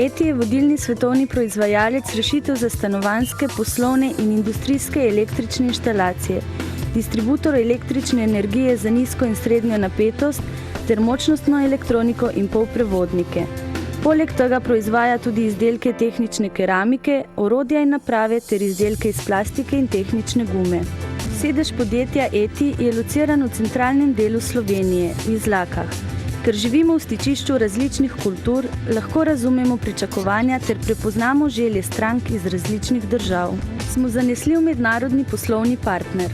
ETI je vodilni svetovni proizvajalec rešitev za stanovanjske, poslovne in industrijske električne inštalacije, distributor električne energije za nizko in srednjo napetost ter močnostno elektroniko in polprevodnike. Poleg tega proizvaja tudi izdelke tehnične keramike, orodja in naprave ter izdelke iz plastike in tehnične gume. Sedež podjetja ETI je lociran v centralnem delu Slovenije, v Izlakah. Ker živimo v stičišču različnih kultur, lahko razumemo pričakovanja ter prepoznamo želje strank iz različnih držav. Smo zanesljiv mednarodni poslovni partner.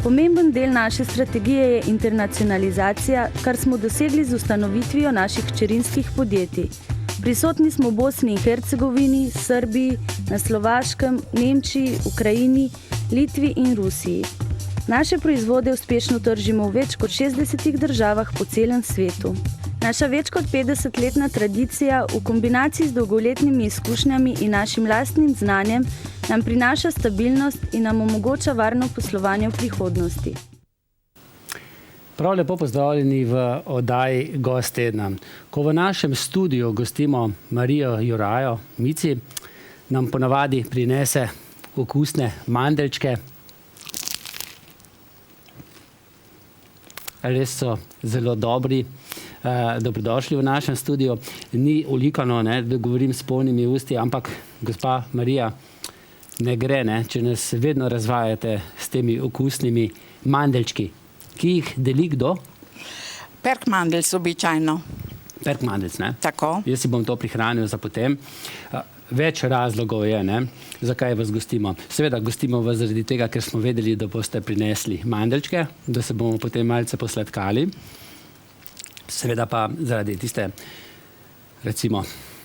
Pomemben del naše strategije je internacionalizacija, kar smo dosegli z ustanovitvijo naših hčerinskih podjetij. Prisotni smo v Bosni in Hercegovini, Srbiji, na Slovaškem, Nemčiji, Ukrajini, Litvi in Rusiji. Naše proizvode uspešno tržimo v več kot 60 državah po celem svetu. Naša več kot 50-letna tradicija v kombinaciji z dolgoletnimi izkušnjami in našim lastnim znanjem nam prinaša stabilnost in nam omogoča varno poslovanje v prihodnosti. Prav lepo pozdravljeni v oddaji Gost tedna. Ko v našem studiu gostimo Marijo Jurajo Mici, nam ponavadi prinese okusne mandeljčke. Res so zelo dobri. Dobrodošli v našem studiu. Ni olikano, da govorim s polnimi usti, ampak gospa Marija, ne gre, če nas vedno razvajate s temi okusnimi mandeljčki. Ki jih deli kdo? Perkmandeljc običajno. Perkmandeljc, ne? Tako. Jaz si bom to prihranil za potem. Več razlogov je, zakaj vas gostimo. Seveda gostimo vas zaradi tega, ker smo vedeli, da boste prinesli mandeljčke, da se bomo potem malce posladkali. Seveda pa zaradi tiste, recimo,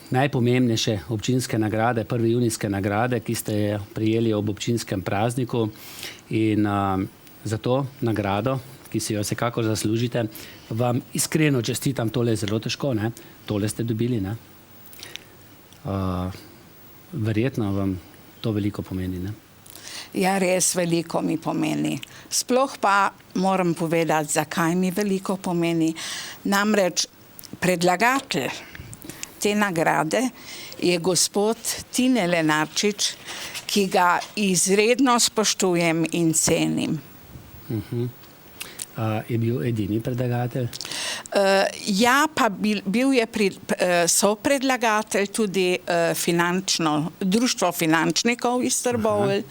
najpomembnejše občinske nagrade, 1. junijske nagrade, ki ste jo prejeli ob občinskem prazniku. In za to nagrado, ki si jo vsekakor zaslužite, vam iskreno čestitam. Tole je zelo težko, Tole ste dobili, Verjetno vam to veliko pomeni, Ja, res veliko mi pomeni. Sploh pa moram povedati, zakaj mi veliko pomeni. Namreč predlagatelj te nagrade je gospod Tine Lenarčič, ki ga izredno spoštujem in cenim. Je bil edini predlagatelj? Ja, pa bil je sopredlagatelj tudi Društvo finančnikov iz Trbovelj.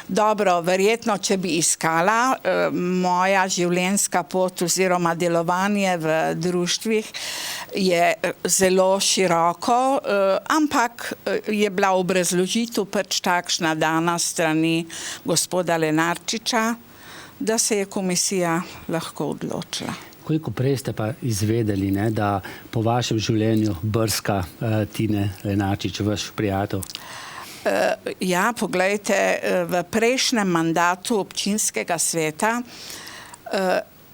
Dobro, verjetno, če bi iskala moja življenjska pot oziroma delovanje v društvih, je zelo široko, ampak je bila obrazložitev pač takšna dana strani gospoda Lenarčiča, da se je komisija lahko odločila. Koliko prej ste pa izvedeli, da po vašem življenju brska Tine Lenarčič, vaš prijatelj? Ja, poglejte, v prejšnjem mandatu občinskega sveta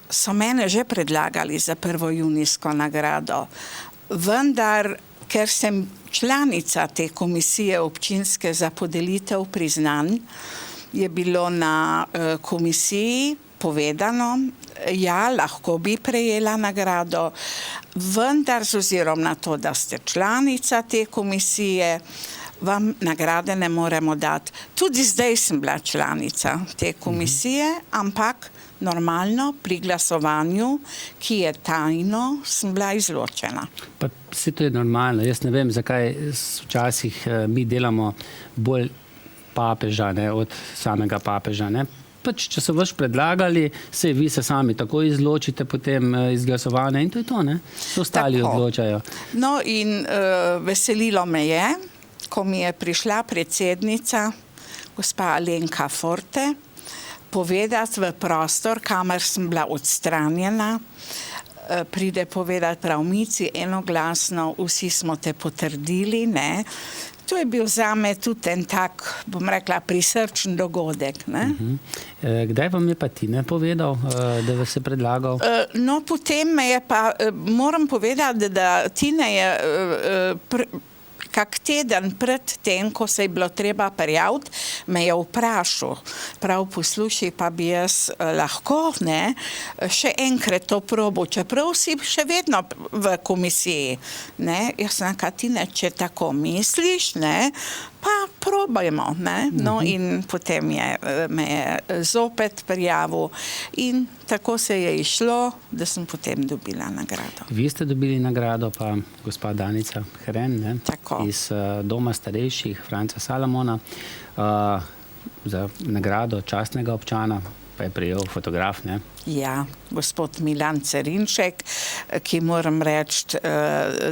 so mene že predlagali za 1. junijsko nagrado. Vendar, ker sem članica te komisije občinske za podelitev priznanj, je bilo na komisiji povedano, ja, lahko bi prejela nagrado, vendar z ozirom na to, da ste članica te komisije, vam nagrade ne moremo dati. Tudi zdaj sem bila članica te komisije, ampak normalno pri glasovanju, ki je tajno, sem bila izločena. Pa vse to je normalno. Jaz ne vem, zakaj včasih mi delamo bolj papeža, od samega papeža, Pač, če so vas predlagali, vi se sami tako izločite potem iz glasovanja in to je to, Se ostali odločajo. No in veselilo me je, ko mi je prišla predsednica, gospa Alenka Forte, povedati v prostor, kamor sem bila odstranjena, pride povedati prav Mici enoglasno, vsi smo te potrdili, To je bil zame tudi en tak, bom rekla, prisrčen dogodek. Kdaj vam je pa Tine povedal, da vas je predlagal? No, potem me je pa, moram povedati, da Tine je kak teden pred tem, ko se je bilo treba prijaviti, me je vprašal, prav poslušaj, pa bi jaz lahko, ne, še enkrat to probo, čeprav si še vedno v komisiji, ne, jaz sem Katine, če tako misliš, ne, pa probajmo, ne, no in potem me je zopet prijavil in tako se je išlo, da sem potem dobila nagrado. Vi ste dobili nagrado, pa gospa Danica Hren, ne? Tako. Iz Doma starejših Franca Salamona, za nagrado častnega občana, pa je prejel fotograf, ne? Ja, gospod Milan Cerinšek, ki moram reči,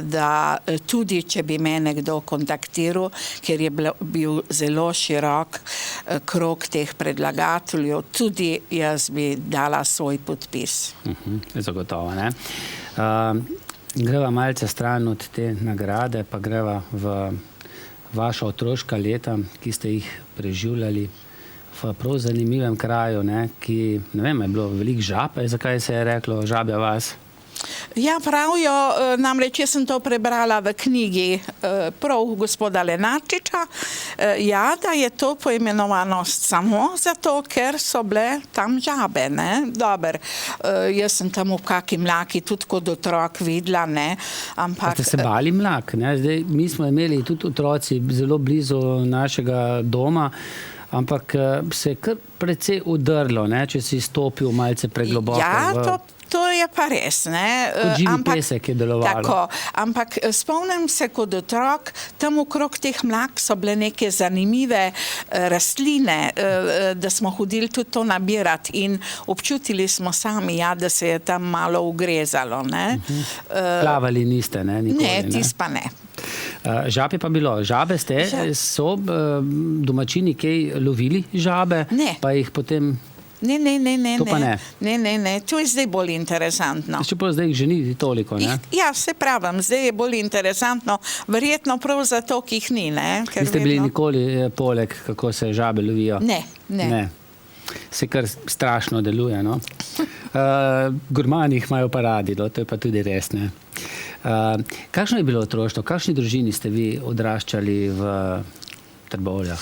da tudi, če bi me nekdo kontaktiral, ker je bil zelo širok krog teh predlagateljev, tudi jaz bi dala svoj podpis. Zagotovo, ne? Greva malce stran od te nagrade, pa greva v vaša otroška leta, ki ste jih preživljali v prav zanimivem kraju, ne, ki, ne vem, je bilo veliko žab, zakaj se je reklo Žabja vas? Ja, pravijo, namreč jaz sem to prebrala v knjigi prav gospoda Lenarčiča, ja, da je to poimenovanost samo zato, ker so bile tam žabe, ne, dober, jaz sem tam v kaki mlaki tudi kot otrok videla, ne, ampak... Ste se bali mlak, ne, zdaj mi smo imeli tudi otroci zelo blizu našega doma, ampak se je kar precej udrlo, ne, če si stopil malce pregloboko. Ja, to je pa res, ne. Kot živi pesek je delovalo. Tako, ampak spomnim se kot otrok, tam okrog teh mlak so bile neke zanimive rastline, da smo hodili tudi to nabirati in občutili smo sami, ja, da se je tam malo ugrezalo, ne. Plavali niste, ne, nikoli, ne? Ne, tis pa ne. Žab je pa bilo. Žabe ste, so domačini kaj lovili žabe? Ne. Pa jih potem... Ne. To pa ne. Ne. To je zdaj bolj interesantno. Čeprav zdaj jih že ni toliko, ne? Ja, se pravim, zdaj je bolj interesantno. Verjetno prav zato, ki jih ni, ne? Niste bili nikoli poleg, kako se žabe lovijo? Ne. Se kar strašno deluje, no? Gurmani jih imajo pa radi, no? To je pa tudi res, ne? Kakšno je bilo otroštvo? Kakšni družini ste vi odraščali v Trbovljah?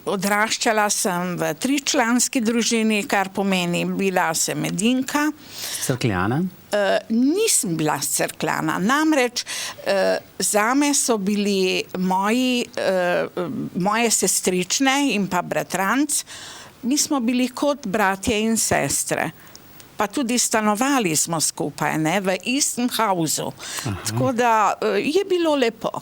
Odraščala sem v 3-članski družini, kar pomeni, bila sem edinka. Cerkljana? Nisem bila Cerkljana, namreč zame so bili moje sestrične in pa bratranc, mi smo bili kot bratje in sestre. Pa tudi stanovali smo skupaj, ne, v istem hauzu. Tako da je bilo lepo.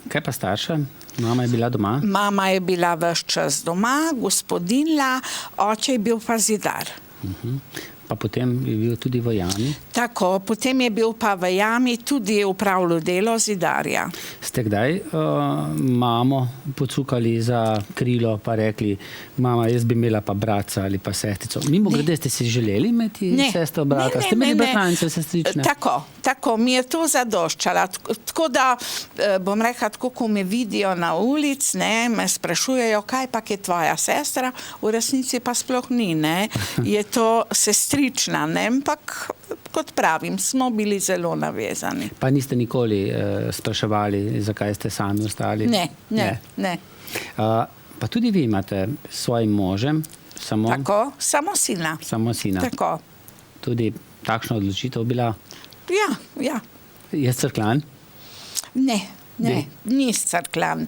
Kaj pa starša? Mama je bila doma? Mama je bila ves čas doma, gospodinjla, oče je bil pa zidar. Pa potem je bil tudi v jami? Tako, potem je bil pa v jami tudi upravljal delo zidarja. Ste kdaj mamo pocukali za krilo pa rekli, mama, jaz bi imela pa bratca ali pa sestrico? Mimogrede, ste si želeli imeti sestro brata? Ste imeli bratrance, sestrične? Tako, mi je to zadoščala. Tako da, bom rekla, tako, ko me vidijo na ulic, ne, me sprašujejo, kaj pa je tvoja sestra, v resnici pa sploh ni, ne. Je to sestrična, ne, ampak, kot pravim, smo bili zelo navezani. Pa niste nikoli spraševali, zakaj ste sami ostali? Ne. Pa tudi vi imate s svojim možem samo... Tako, samo sina. Samo sina. Tako. Tudi takšna odločitev bila? Ja. Je Cerkljan? Ne, ni Cerkljan.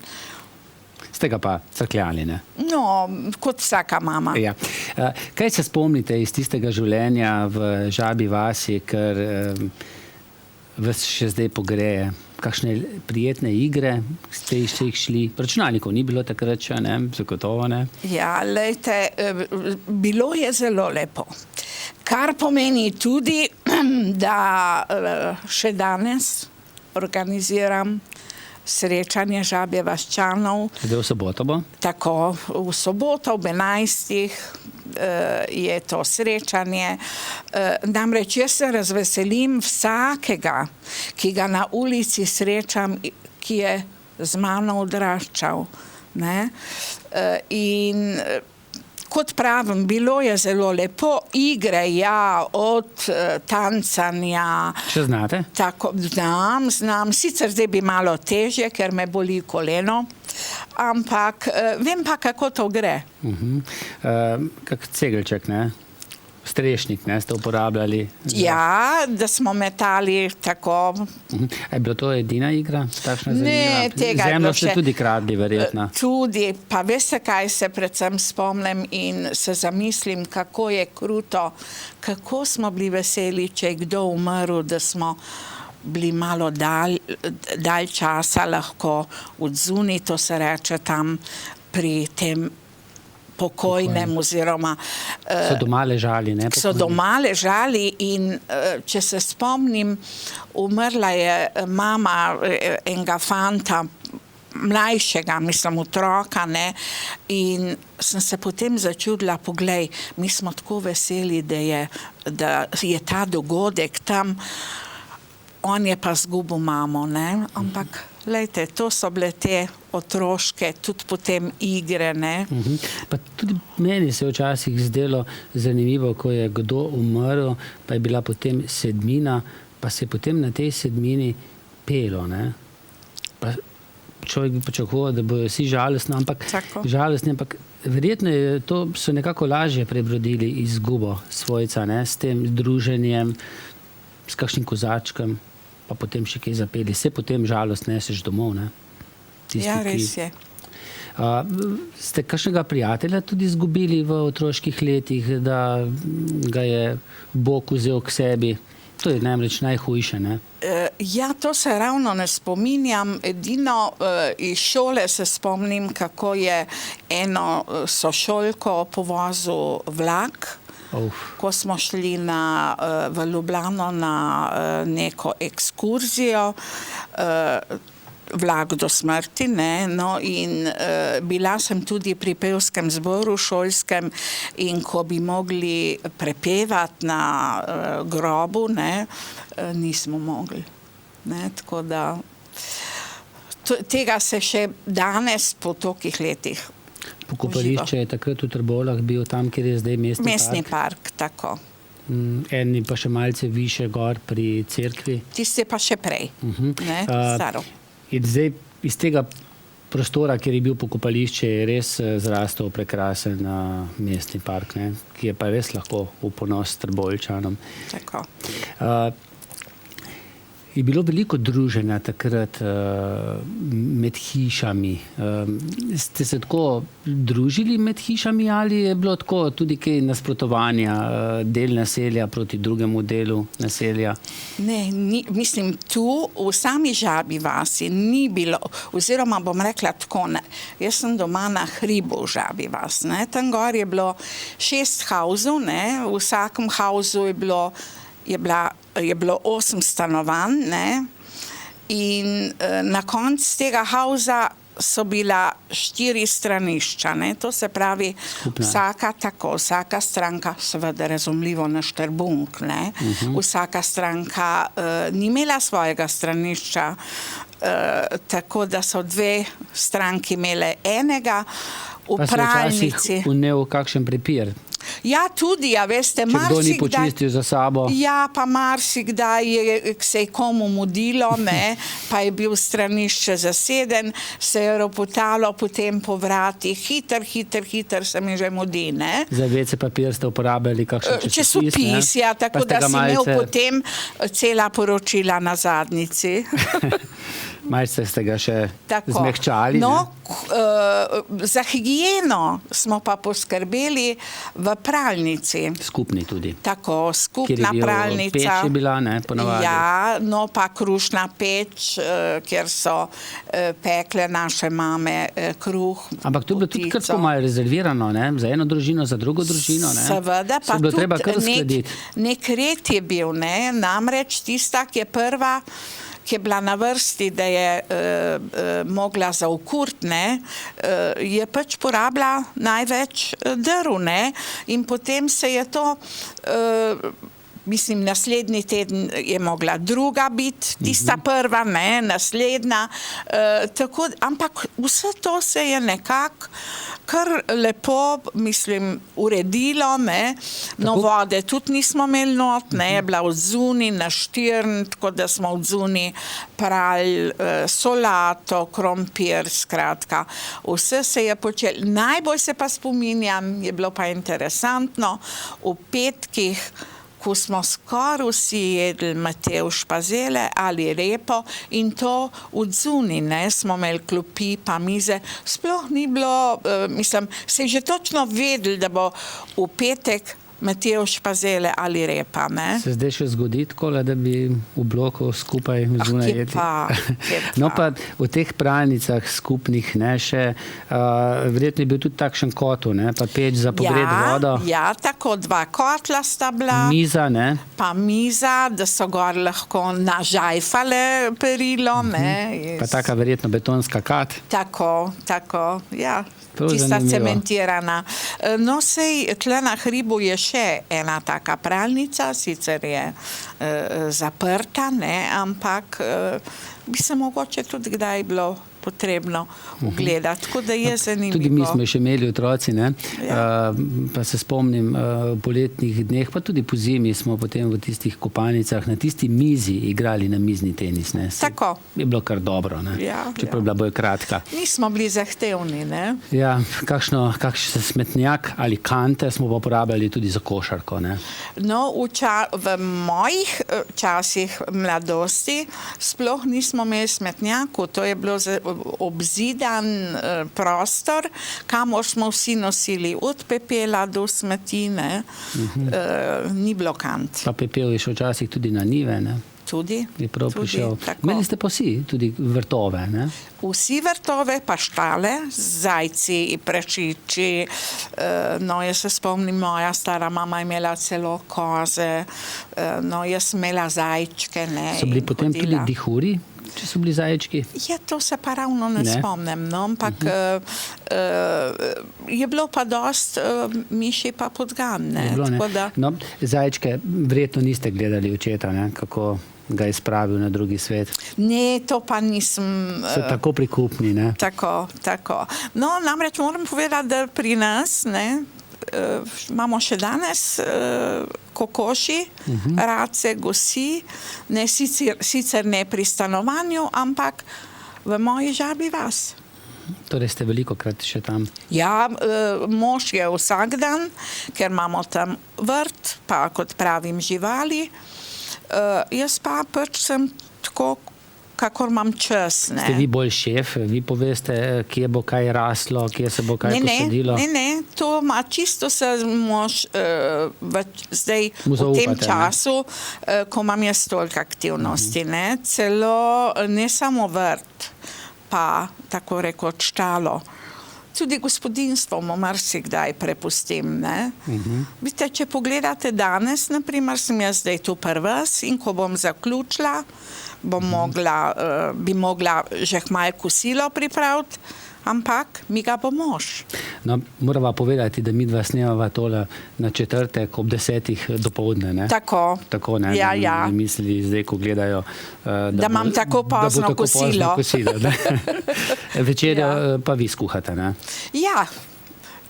Ste ga pa Cerkljali, ne? No, kot vsaka mama. Ja. Kaj se spomnite iz tistega življenja v Žabji vasi, ker vas še zdaj pogreje? Kakšne prijetne igre ste jih šli? Računalnikov ni bilo takrat še, ne? Zagotovo, ne? Ja, lejte, bilo je zelo lepo. Kar pomeni tudi, da še danes organiziram srečanje Žabje vaščanov. Zdaj v soboto bo? Tako, v soboto ob 11. Je to srečanje. Namreč jaz se razveselim vsakega, ki ga na ulici srečam, ki je z mano odraščal. Ne? In kot pravim, bilo je zelo lepo, igre, ja, od tancanja. Še znate? Tako, znam, sicer zdaj bi malo težje, ker me boli koleno, ampak vem pa, kako to gre. Kak cegelček, ne? Strešnik, ne, ste uporabljali? Ja, da smo metali tako. Je bilo to edina igra? Takšna zanimiva? Ne, tega je bilo še. Zemljo ste tudi kradli, verjetno. Tudi, pa veste, kaj se predvsem spomnim in se zamislim, kako je kruto, kako smo bili veseli, če je kdo umrl, da smo bili malo dalj časa lahko odzuni, to se reče tam pri tem pokojnem oziroma... So doma ležali, ne? So doma ležali in če se spomnim, umrla je mama enega fanta, mlajšega, mislim, otroka, ne, in sem se potem začudila, poglej, mi smo tako veseli, da je ta dogodek tam, on je pa zgubil mamo, ne, ampak lejte, to so bile te otroške, tudi potem igre, ne. Pa tudi meni se včasih zdelo zanimivo, ko je kdo umrl, pa je bila potem sedmina, pa se je potem na tej sedmini pelo, ne. Pa človek bi pričakoval, da bojo vsi žalostni, ampak verjetno je to, so nekako lažje prebrodili izgubo svojca, ne, s tem druženjem, s kakšnim kozačkem, pa potem še kaj zapeli. Se potem žalost neseš domov, ne? Ja, res je. Ste kakšnega prijatelja tudi izgubili v otroških letih, da ga je Bog vzel k sebi? To je namreč najhujše, ne? Ja, to se ravno ne spominjam. Edino iz šole se spomnim, kako je eno sošolko povozil vlak, ko smo šli v Ljubljano na neko ekskurzijo, vlak do smrti, ne, no, in bila sem tudi pri pevskem zboru šolskem in ko bi mogli prepevati na grobu, ne, nismo mogli, ne, tako da tega se še danes po tolikih letih Pokopališče je takrat v Trbovljah bil tam, kjer je zdaj mestni park, tako. Eni pa še malce više gor pri cerkvi. Tisti pa še prej, ne, staro. In zdaj iz tega prostora, kjer je bil pokopališče, je res zrastel prekrasen mestni park, ne, ki je pa res lahko v ponos Trbovljčanom. Tako. Je bilo veliko druženja takrat med hišami. Ste se tako družili med hišami ali je bilo tako tudi kaj nasprotovanja, del naselja proti drugemu delu naselja? Ne, mislim, tu v sami Žabji vasi ni bilo, oziroma bom rekla tako, ne, jaz sem doma na hribu v Žabji vas, ne, tam gor je bilo 6 havzov, ne, v vsakem havzu je bilo 8 stanovanj, ne, in na koncu tega havza so bila 4 stranišča, ne, to se pravi vsaka stranka, seveda razumljivo na Štrbunk, ne, vsaka stranka ni imela svojega stranišča, tako da so 2 stranki imele enega, v pralnici. Pa se včasih vnel kakšen prepir? Ja, tudi, ja, veste, če kdo ni počistil za sabo. Ja, pa marsikdaj se je komu mudilo, ne, pa je bil stranišče zaseden, se je ropotalo potem po vratih, hiter se mi že mudi, ne. Za WC papir ste uporabljali kakšen časopis, ja, tako da si imel potem cela poročila na zadnjici. Malce ste ga še zmehčali. No, za higieno smo pa poskrbeli v pralnici. Skupni tudi. Tako, skupna pralnica. Peč je bila, ne, ponavadi. Ja, no pa krušna peč, kjer so pekle naše mame kruh. Ampak to je bilo tudi kar tako malo rezervirano, ne, za eno družino, za drugo družino, ne. Seveda, pa tudi nek red je bil, ne, namreč tista, ki je prva, ki je bila na vrsti, da je mogla zaokurt, ne, je pač porabila največ drv, ne, in potem se je to mislim, naslednji teden je mogla druga biti, tista prva, ne, naslednja. Tako, ampak vse to se je nekako kar lepo, mislim, uredilo, ne. No, vode tudi nismo imeli not, ne, je bila odzuni na štirn, tako da smo odzuni prali solato, krompir, skratka. Vse se je počelo. Najbolj se pa spominjam, je bilo pa interesantno, v petkih, ko smo skoraj vsi jedli matevž pa zele ali repo in to odzuni, ne, smo imeli klopi pa mize. Sploh ni bilo, mislim, se je že točno vedeli, da bo v petek matevž pa zele ali repa, ne. Se zdaj še zgodi tako, da bi v bloku skupaj zunaj jedli? Kje pa. No pa v teh pralnicah skupnih, ne, še verjetno je bil tudi takšen kotel, ne, pa peč za pogret vodo. Ja, tako 2 kotla sta bila. Miza, ne. Pa miza, da so gor lahko nažajfale perilo, ne. Pa taka verjetno betonska kat. Tako, ja. Prav Tista zanimivo. cementirana. No, sej tle na hribu je še ena taka pralnica, sicer je zaprta, ne, ampak bi se mogoče tudi kdaj bilo potrebno ugledati, tako da je zanimivo. Tudi mi smo še imeli otroci, ne? Ja. Pa se spomnim v poletnih dneh, pa tudi po zimi smo potem v tistih kopalnicah na tisti mizi igrali na mizni tenis, ne? Tako. Je bilo kar dobro, ne? Ja, čeprav je bila bolj kratka. Nismo bili zahtevni, ne? Ja, kakšen smetnjak ali kante smo pa uporabljali tudi za košarko, ne? No, v mojih časih mladosti sploh nismo imeli smetnjaku, to je bilo obzidan prostor, kamor smo vsi nosili od pepela do smetine, ni bilo kant. Pa pepel je šel včasih tudi na njive, ne? Tudi. Je prav prišel. Tako. Imeli ste pa vsi tudi vrtove, ne? Vsi vrtove, pa štale, zajci, prašiči, no, jaz se spomnim, moja stara mama je imela celo koze, no, jaz sem imela zajčke, ne. So bili potem tudi dihuri, če so bili zajčki? Ja, to se pa ravno ne spomnim, no, ampak je bilo pa dost miši pa podgan, ne. Tako da... No, zajčke verjetno niste gledali očeta, ne, kako ga je spravil na drugi svet. Ne, to pa nisem... So tako prikupni, ne? Tako. No, namreč moram povedati, da pri nas, ne, imamo še danes kokoši, race, gosi, ne, sicer ne pri stanovanju, ampak v moji Žabji vas. Torej ste velikokrat še tam? Ja, mož je vsak dan, ker imamo tam vrt, pa kot pravim živali. Jaz pa pač sem tako, kakor imam čas, ne. Ste vi bolj šef, vi poveste, kje bo kaj raslo, kje se bo kaj posadilo? Ne, to ima čisto se mož zdaj v tem času, ko imam jaz toliko aktivnosti, ne. Celo ne samo vrt, pa tako rekoč štalo. Tudi gospodinstvo mu marsikdaj prepustim, ne. Vidite, če pogledate danes, naprimer, sem jaz zdaj tu pri vas in ko bom zaključila, bi mogla že kmalu kosilo pripraviti, ampak mi ga bo mož. No, morava povedati, da midva snemava tole na četrtek ob 10 dopoldne, ne? Tako, ne? Ja. Bi mislili zdaj, ko gledajo, da imam tako pozno kosilo. Ne? Večerjo pa vi skuhate, ne? Ja,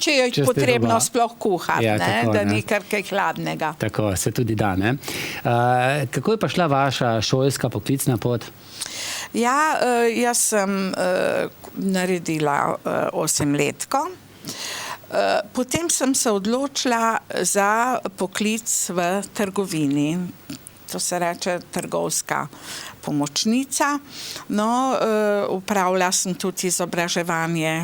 če je potrebno sploh kuhati, ja, ne? Tako, da ni kar kaj hladnega. Tako, se tudi da, ne? Kako je pa šla vaša šolska poklicna pot? Ja, jaz sem naredila 8-letko. Potem sem se odločila za poklic v trgovini. To se reče trgovska pomočnica. No, upravila sem tudi izobraževanje,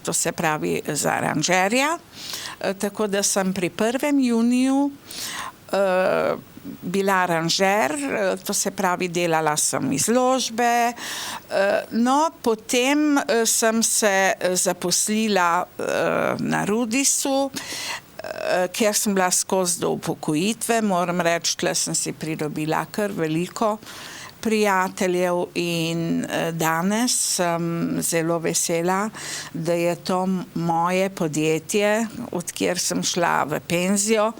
to se pravi za aranžerja. Tako da sem pri 1. juniju bila aranžer, to se pravi, delala sem izložbe. No, potem sem se zaposlila na Rudisu, kjer sem bila skozi do upokojitve. Moram reči, tle sem si pridobila kar veliko prijateljev in danes sem zelo vesela, da je to moje podjetje, od kjer sem šla v penzijo,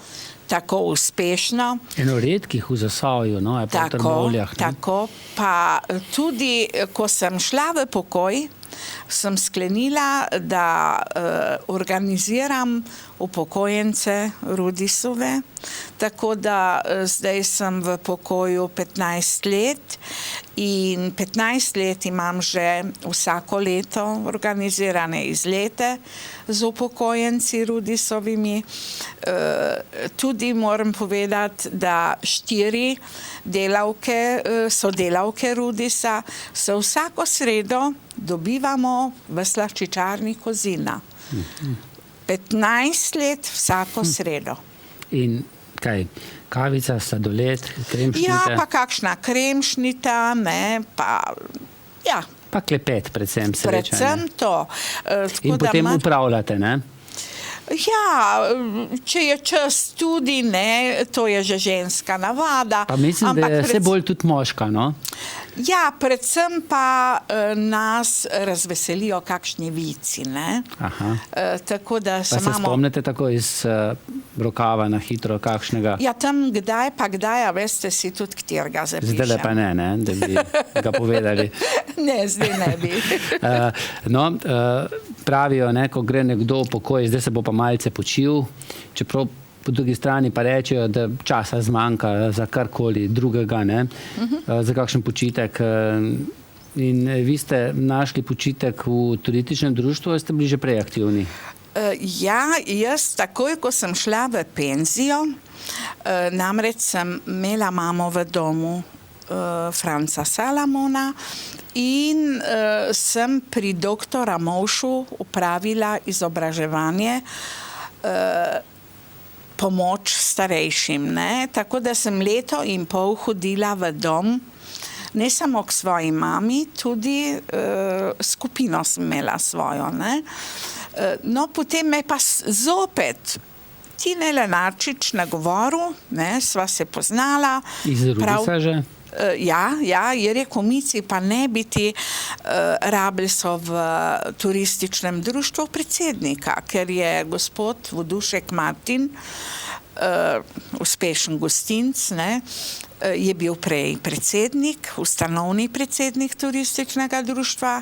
tako uspešno. Eno redkih v Zasavju, no, je pa v Trbovljah. Tako, pa tudi, ko sem šla v pokoj, sem sklenila, da organiziram upokojence Rudisove, tako da zdaj sem v pokoju 15 let in 15 let imam že vsako leto organizirane izlete z upokojenci Rudisovimi. Tudi moram povedati, da 4 sodelavke Rudisa se vsako sredo dobivamo v slaščičarni Kozina. 15 let vsako sredo. In kaj, kavica, sladoled, kremšnite? Ja, pa kakšna kremšnita, ne, pa, ja. Pa klepet predvsem sreča. Predvsem to. In potem upravljate, ne? Ja, če je čas tudi, ne, to je že ženska navada. Pa mislim, da je vse bolj tudi moška, no? Ja, predvsem pa nas razveselijo kakšni vici, ne? Aha. Tako da pa se spomnite tako iz rokava na hitro kakšnega? Ja, tam kdaj, a veste si tudi, katerega zapišem. Zdaj pa ne, da bi ga povedali. Ne, zdaj ne bi. Pravijo, ne, ko gre nekdo v pokoj, zdaj se bo pa malce počil, čeprav po drugi strani pa rečejo, da časa zmanjka za karkoli drugega, ne, za kakšen počitek. In vi ste našli počitek v turističnem društvu, ali ste bili že prej aktivni? Ja, jaz takoj, ko sem šla v penzijo, namreč sem imela mamo v domu Franca Salamona in sem pri doktora Movšu upravila izobraževanje pomoč starejšim, ne? Tako da sem 1,5 leta hodila v dom, ne samo k svoji mami, tudi skupino sem imela svojo, ne? No, potem me pa zopet Tine Lenarčič nagovoril, ne, sva se poznala. Iz Rudisa že? Ja, je rekel, Mici, pa ne biti, rabili so v turističnem društvu predsednika, ker je gospod Vodušek Martin, uspešen gostinc, ne, je bil prej predsednik, ustanovni predsednik turističnega društva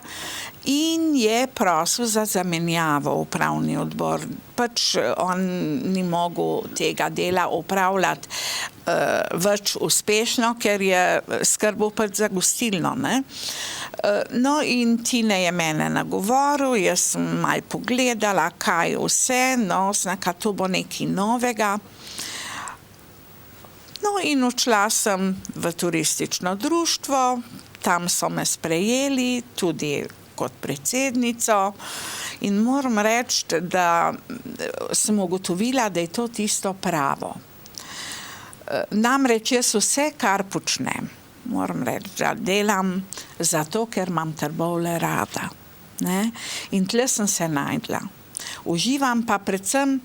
in je prosil za zamenjavo upravni odbor. Pač on ni mogel tega dela upravljati več uspešno, ker je skrbel pač za gostilno, ne. No in Tine je mene nagovoril, jaz sem malo pogledala, kaj vse, no, znaka, to bo nekaj novega. No in odšla sem v turistično društvo, tam so me sprejeli, tudi kot predsednico in moram reči, da sem ugotovila, da je to tisto pravo. Namreč jaz vse, kar počnem, moram reči, da delam zato, ker imam Trbovlje rada, ne? In tle sem se najdla. Uživam pa predvsem,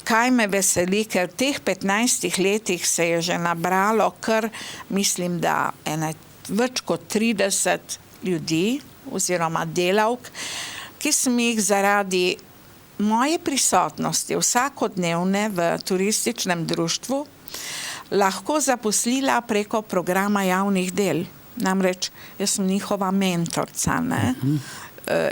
kaj me veseli, ker v teh 15 letih se je že nabralo kar, mislim, da več kot 30 ljudi oziroma delavk, ki sem jih zaradi moje prisotnosti vsakodnevne v turističnem društvu lahko zaposlila preko programa javnih del. Namreč jaz sem njihova mentorca, ne?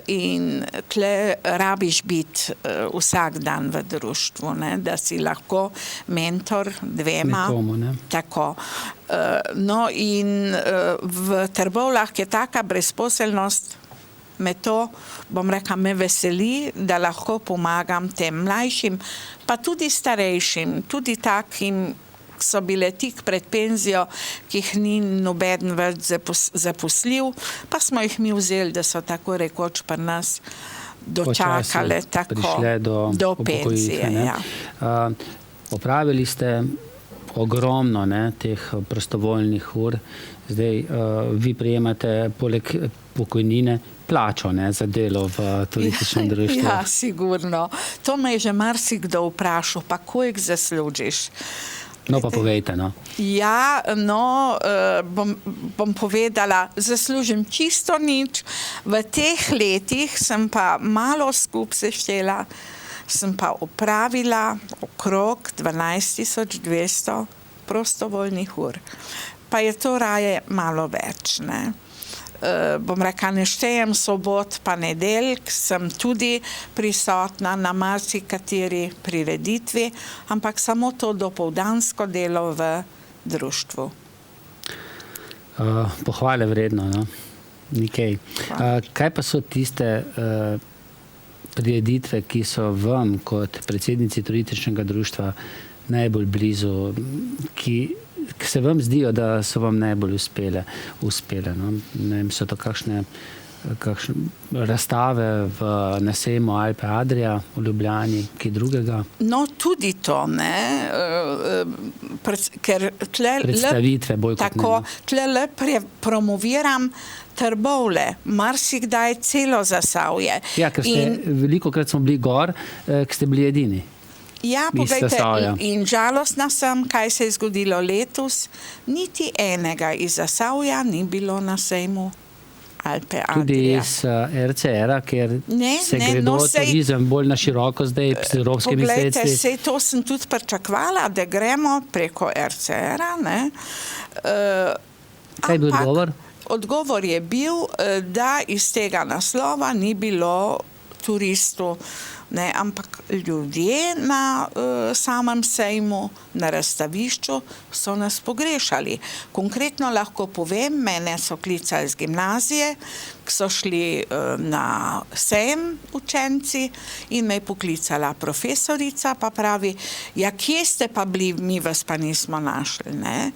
In tle rabiš biti vsak dan v društvu, ne? Da si lahko mentor 2. Nekomu, ne? Tako. No in v Trbovljah je taka brezposelnost, me to, bom rekla, me veseli, da lahko pomagam tem mlajšim, pa tudi starejšim, tudi takim, so bile tik pred penzijo, ki jih ni nobeden več zaposlil, pa smo jih mi vzeli, da so tako rekoč pri nas dočakale tako do penzije. Ja. Opravili ste ogromno, ne, teh prostovoljnih ur. Zdaj vi prejemate poleg pokojnine plačo, ne, za delo v turističnem društvu. Ja, sigurno. To me je že marsikdo vprašal, pa koliko zaslužiš? No, pa povejte, no. Ja, no, bom povedala, zaslužim čisto nič. V teh letih sem pa malo skup seštela, sem pa opravila okrog 12.200 prostovoljnih ur. Pa je to raje malo več, ne. Bom rekla, ne štejem sobot pa nedeljk, sem tudi prisotna na marsikateri prireditvi, ampak samo to dopoldansko delo v društvu. Pohvale vredno, no? Nikej. Kaj pa so tiste prireditve, ki so vam kot predsednici turističnega društva najbolj blizu, ki se vam zdijo, da so vam najbolj uspele, no? Ne vem, so to kakšne razstave na sejmu Alpe Adria v Ljubljani, ki drugega? No, tudi to, ne, ker predstavitve bolj kot ne. Tle promoviram Trbovlje, marsikdaj celo Zasavje. Ja, ker velikokrat smo bili gor, ker ste bili edini. Ja, poglejte, in žalostna sem, kaj se je zgodilo letos. Niti enega iz Zasavja ni bilo na sejmu Alpe Adria. Tudi iz RCR-a, ker se gredo turizem bolj na široko zdaj s evropskimi sredstvi. Poglejte, sej to sem tudi pričakvala, da gremo preko RCR-a, ne. Kaj je bil odgovor? Odgovor je bil, da iz tega naslova ni bilo turistov, ne, ampak ljudje na samem sejmu, na razstavišču so nas pogrešali. Konkretno lahko povem, mene so klicali z gimnazije, ki so šli na sejem učenci in me je poklicala profesorica, pa pravi, ja, kje ste pa bili, mi vas pa nismo našli, ne.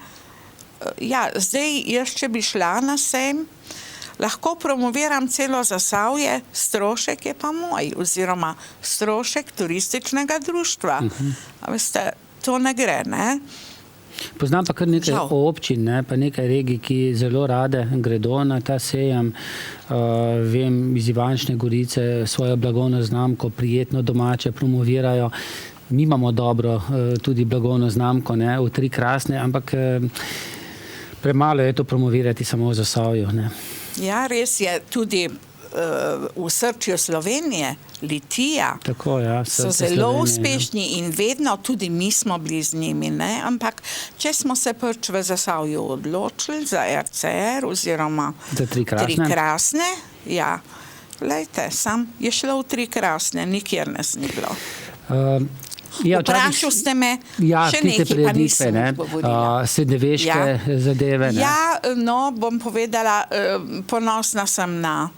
Ja, zdaj, jaz, če bi šla na sejem, lahko promoviram celo Zasavje, strošek je pa moj, oziroma strošek turističnega društva. A veste, to ne gre, ne? Poznam pa kar nekaj občin, ne, pa nekaj regij, ki zelo rade gredo na ta sejem. Vem, iz Ivančne Gorice svojo blagovno znamko prijetno domače promovirajo. Mi imamo dobro tudi blagovno znamko, ne, v Tri krasne, ampak premalo je to promovirati samo v Zasavju, ne. Ja, res je, tudi v srčju Slovenije, Litija, tako, ja, so zelo uspešni in vedno tudi mi smo bili z njimi, ne? Ampak če smo se pač v Zasavju odločili za RCR oziroma za Tri krasne, ja, glejte, sam je šlo v Tri krasne, nikjer nas ni bilo. Vprašal ste me, še nekaj pa nisem odgovorila. Srednjeveške zadeve, ne? Ja, no, bom povedala, ponosna sem na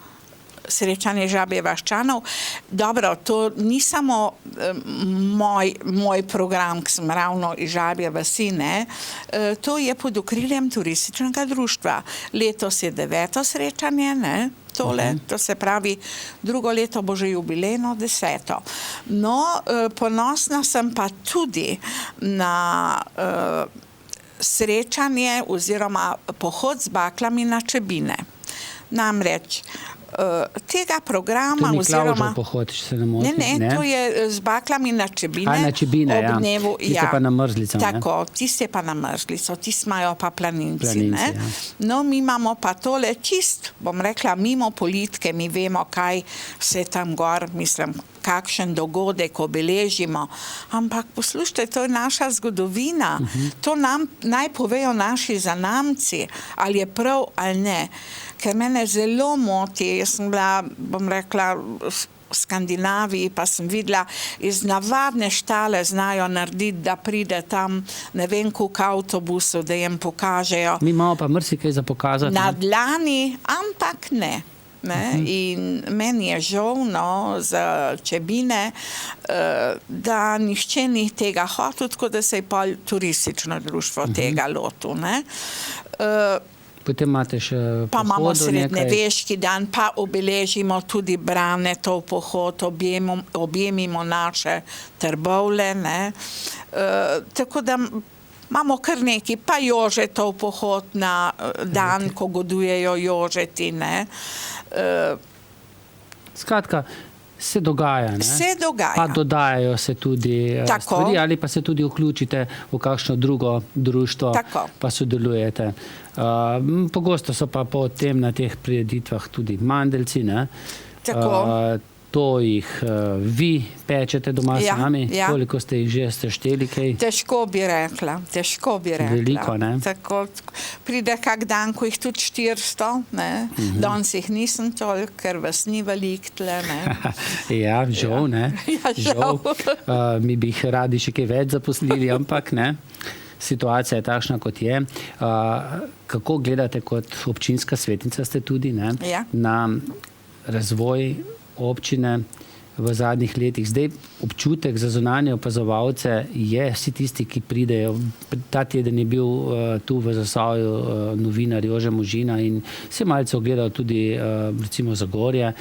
srečanje Žabje vaščanov. Dobro, to ni samo moj program, ki sem ravno iz Žabje vasi, ne. To je pod okriljem turističnega društva. Letos je 9. srečanje, ne. To se pravi, drugo leto bo že jubilejno 10. No, ponosna sem pa tudi na srečanje oziroma pohod z baklami na Čebine. Namreč, tega programa oziroma... To ni Klavžev pohod, če se ne motim. Ne, to je z baklami na Čebine. Na Čebine, ja. Tiste pa na mrzlico, ne? Tako, tiste pa na mrzlico, tiste imajo pa planinci, ne? Ja. No, mi imamo pa tole čist, bom rekla, mimo politike, mi vemo, kaj se tam gor, mislim, kakšen dogodek obeležimo. Ampak poslušajte, to je naša zgodovina. To nam naj povejo naši zanamci, ali je prav ali ne. Ker mene zelo moti, jaz sem bila, bom rekla, v Skandinaviji, pa sem videla, iz navadne štale znajo narediti, da pride tam, ne vem, koliko avtobusov, da jim pokažejo. Mi imamo pa marsikaj za pokazati. Na dlani, ampak ne. In meni je žal, no, za Čebine, da nihče ni tega hotel, tako da se je pa turistično društvo tega lotil, ne. Potem imate še pohodu. Pa imamo srednjeveški dan, pa obeležimo tudi Branetov pohod, objemimo naše Trbovlje, ne. Tako da imamo kar neki, pa Jožetov pohod na dan, ko godujejo Jožeti, ne. Skratka, se dogaja, ne? Se dogaja. Pa dodajajo se tudi stvari, ali pa se tudi vključite v kakšno drugo društvo, pa sodelujete. Pogosto so pa potem na teh prireditvah tudi mandeljci, ne? Tako. to jih vi pečete doma sami? Ja. Koliko ste jih že sešteli kaj? Težko bi rekla. Veliko, ne? Tako, pride kak dan, ko jih tudi 400, ne? Danes jih nisem toliko, ker vas ni veliko tle, ne? Ja, žal, ne? Ja, žal. Mi bi jih radi še kaj več zaposlili, ampak ne. Situacija je takšna, kot je. Kako gledate kot občinska svetnica ste tudi, ne? Ja. Na razvoj občine v zadnjih letih. Zdaj občutek za zunanje opazovalce je, vsi tisti, ki pridejo. Ta teden je bil tu v Zasavju novinar Jože Možina in se malce ogledal tudi recimo Zagorje.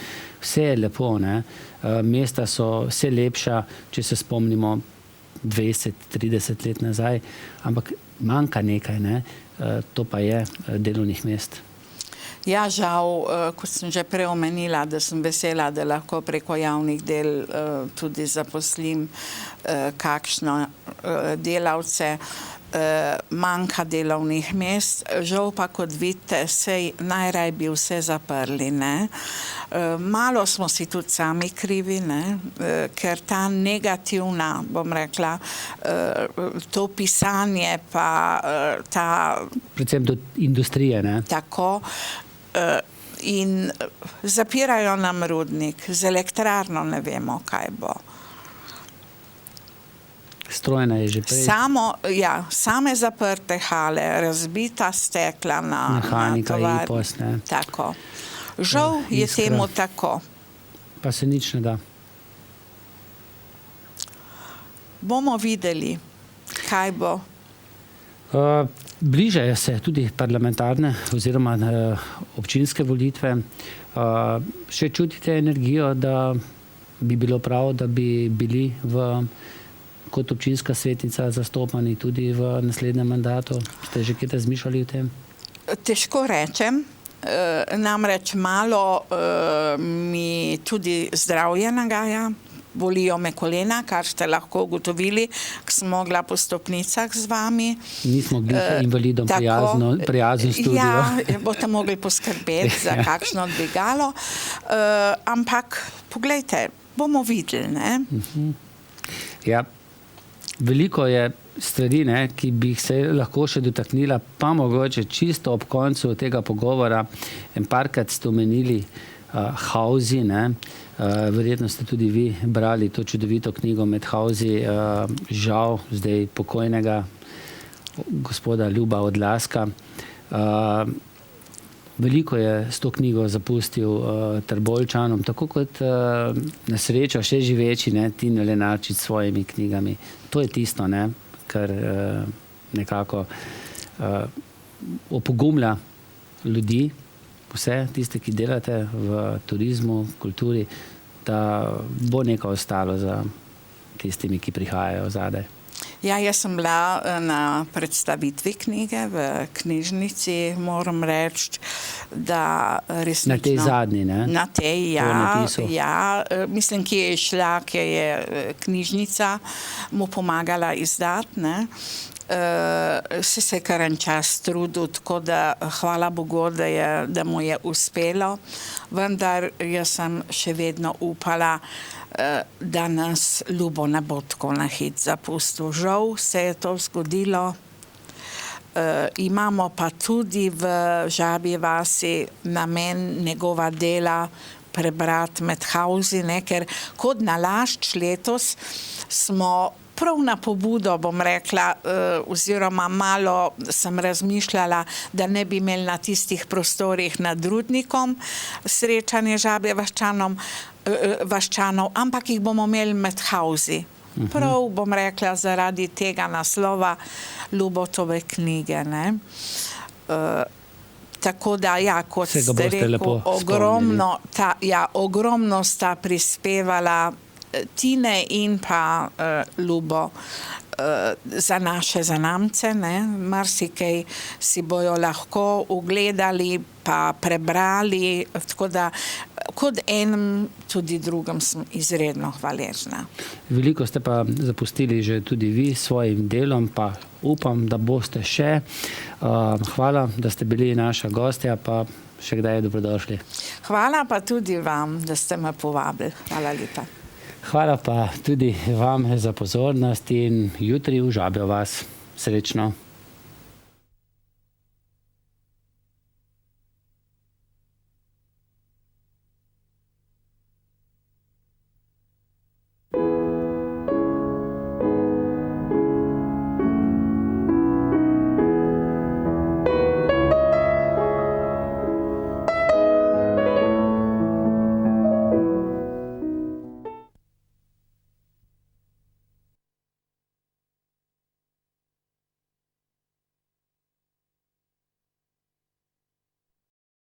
Vse je lepo, ne? Mesta so vse lepša, če se spomnimo 20-30 let nazaj, ampak manjka nekaj, ne? To pa je delovnih mest. Ja, žal, kot sem že prej omenila, da sem vesela, da lahko preko javnih del tudi zaposlim kakšno delavce, manjka delovnih mest. Žal pa, kot vidite, najraj bi vse zaprli, ne. Malo smo si tudi sami krivi, ne, ker ta negativna, bom rekla, to pisanje pa ta... Predvsem do industrije, ne? Tako, in zapirajo nam rudnik, z elektrarno ne vemo, kaj bo. Strojna je že prej. Same zaprte hale, razbita stekla na mehanika, tovarni. IPOS, ne. Tako. Žal je temu tako. Pa se nič ne da. Bomo videli, kaj bo. Bližajo se tudi parlamentarne oziroma občinske volitve. Še čutite energijo, da bi bilo prav, da bi bili kot občinska svetnica zastopani tudi v naslednjem mandatu? Ste že kaj razmišljali o tem? Težko rečem. Namreč malo mi tudi zdravje nagaja. Bolijo me kolena, kar ste lahko ugotovili, ko sem mogla po stopnicah z vami. Nismo glih invalidom prijazen studio. Ja, boste mogli poskrbeti za kakšno dvigalo. Ampak, poglejte, bomo videli, ne? Ja, veliko je stvari, ne, ki bi se lahko še dotaknila, pa mogoče čisto ob koncu tega pogovora. En parkrat ste omenili Hausi, ne? Verjetno ste tudi vi brali to čudovito knjigo Med Hausi, žal zdaj pokojnega gospoda Ljuba Odlaska. Veliko je s to knjigo zapustil Trboveljčanom, tako kot na srečo še živeči, ne, Tine Lenarčič s svojimi knjigami. To je tisto, ne, kar nekako opogumlja ljudi, vse tiste, ki delate v turizmu, kulturi, da bo nekaj ostalo za tistimi, ki prihajajo zadaj. Ja, jaz sem bila na predstavitvi knjige v knjižnici, moram reči, da resnično... Na tej zadnji, ne? Na tej, ja. Mislim, ki je šla, ki je knjižnica mu pomagala izdati, ne? Se je kar en čas trudil, tako da hvala Bogu, da mu je uspelo, vendar jaz sem še vedno upala, da nas Ljubo ne bo tako na hit zapustil. Žal se je to zgodilo. Imamo pa tudi v Žabji vasi namen njegova dela prebrati Med Hausi, ne, ker kot nalašč letos smo prav na pobudo, bom rekla, oziroma malo sem razmišljala, da ne bi imeli na tistih prostorih nad rudnikom srečanje Žabje vaščanov, ampak jih bomo imeli Med Hausi. Prav, bom rekla, zaradi tega naslova Ljubotove knjige, ne. Tako da, ja, kot ste rekel, ogromno sta prispevala Tine in pa Ljubo za naše zanamce, ne. Marsikaj si bojo lahko ugledali pa prebrali, tako da kot enem, tudi drugem sem izredno hvaležna. Veliko ste pa zapustili že tudi vi s svojim delom, pa upam, da boste še. Hvala, da ste bili naša gostja, pa še kdaj dobrodošli. Hvala pa tudi vam, da ste me povabili. Hvala lepa. Hvala pa tudi vam za pozornost in jutri v Žabjo vas. Srečno.